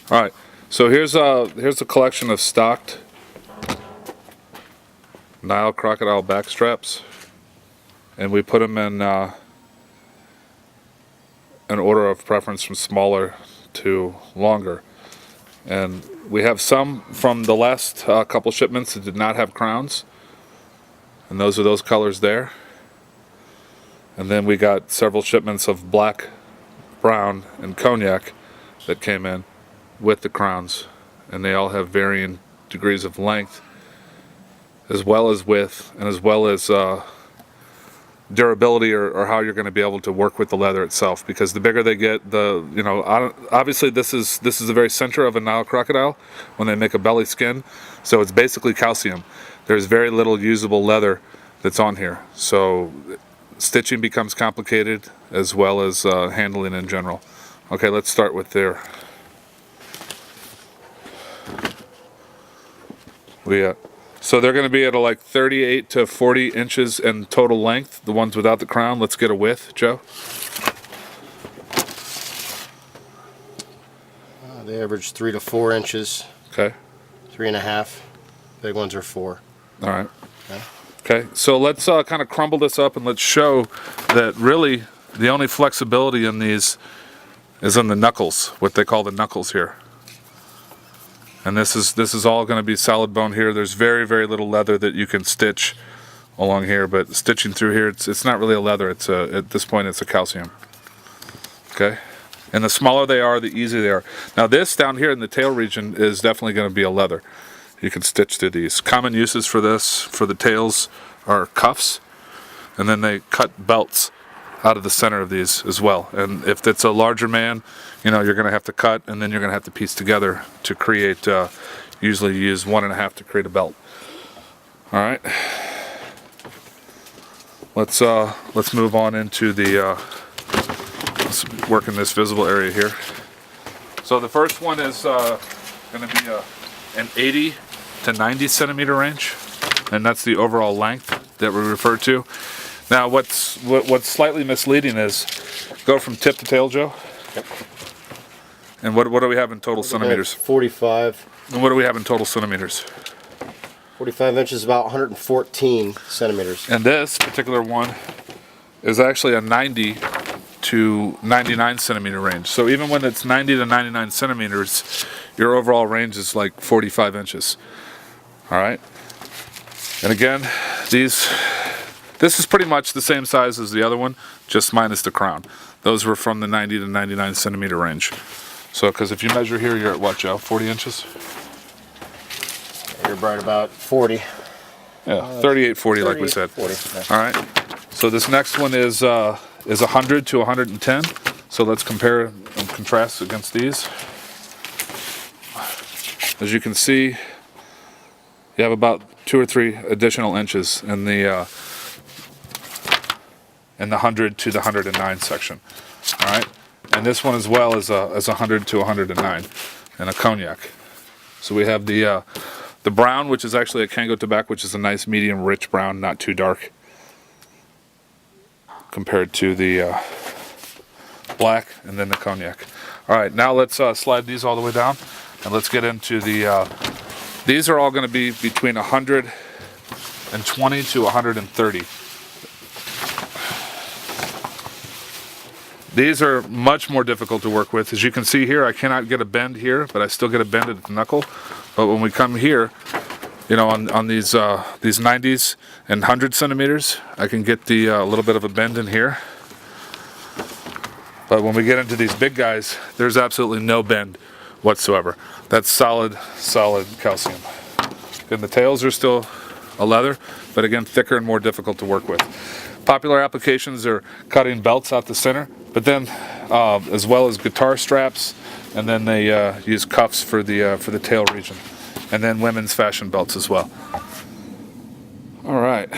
All right, so here's a collection of stocked Nile Crocodile Backstraps, and we put them in an order of preference from smaller to longer. And we have some from the last couple shipments that did not have crowns, and those are those colors there. And then we got several shipments of black, brown, and cognac that came in with the crowns, and they all have varying degrees of length, as well as width, and as well as durability, or how you're going to be able to work with the leather itself. Because the bigger they get, obviously this is the very center of a Nile crocodile when they make a belly skin, so it's basically calcium. There's very little usable leather that's on here, so stitching becomes complicated, as well as handling in general. Okay, let's start with there. So they're going to be at like 38 to 40 inches in total length, the ones without the crown. Let's get a width, Joe. They average 3 to 4 inches. Okay. 3.5. Big ones are 4. All right. Okay, so let's kind of crumble this up, and let's show that really the only flexibility in these is in the knuckles, what they call the knuckles here. And this is all going to be solid bone here. There's very, very little leather that you can stitch along here, but stitching through here, it's not really a leather. It's at this point, it's a calcium. Okay, and the smaller they are, the easier they are. Now this down here in the tail region is definitely going to be a leather. You can stitch through these. Common uses for this, for the tails, are cuffs, and then they cut belts out of the center of these as well. And if it's a larger man, you're going to have to cut, and then you're going to have to piece together to create, usually you use 1.5 to create a belt. All right. Let's move on into the, let's work in this visible area here. So the first one is going to be an 80 to 90 centimeter range, and that's the overall length that we refer to. Now what's slightly misleading is go from tip to tail, Joe. Yep. And what do we have in total centimeters? 45. And what do we have in total centimeters? 45 inches, about 114 centimeters. And this particular one is actually a 90 to 99 centimeter range. So even when it's 90 to 99 centimeters, your overall range is like 45 inches. All right. And again, this is pretty much the same size as the other one, just minus the crown. Those were from the 90 to 99 centimeter range. So, because if you measure here, you're at what, Joe? 40 inches? You're right about 40. Yeah, 38, 40, like we said. 40, yeah. All right. So this next one is 100 to 110. So let's compare and contrast against these. As you can see, you have about 2 or 3 additional inches in the 100 to the 109 section. All right. And this one as well is 100 to 109, and a cognac. So we have the brown, which is actually a Kango tobacco, which is a nice medium rich brown, not too dark, compared to the black, and then the cognac. All right, now let's slide these all the way down, and let's get into the. These are all going to be between 120 to 130. These are much more difficult to work with. As you can see here, I cannot get a bend here, but I still get a bend at the knuckle. But when we come here, on these 90s and 100 centimeters, I can get the little bit of a bend in here. But when we get into these big guys, there's absolutely no bend whatsoever. That's solid calcium. And the tails are still a leather, but again, thicker and more difficult to work with. Popular applications are cutting belts out the center, but then as well as guitar straps, and then they use cuffs for the tail region, and then women's fashion belts as well. All right,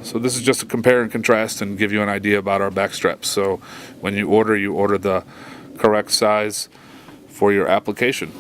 so this is just to compare and contrast and give you an idea about our backstraps. So when you order the correct size for your application.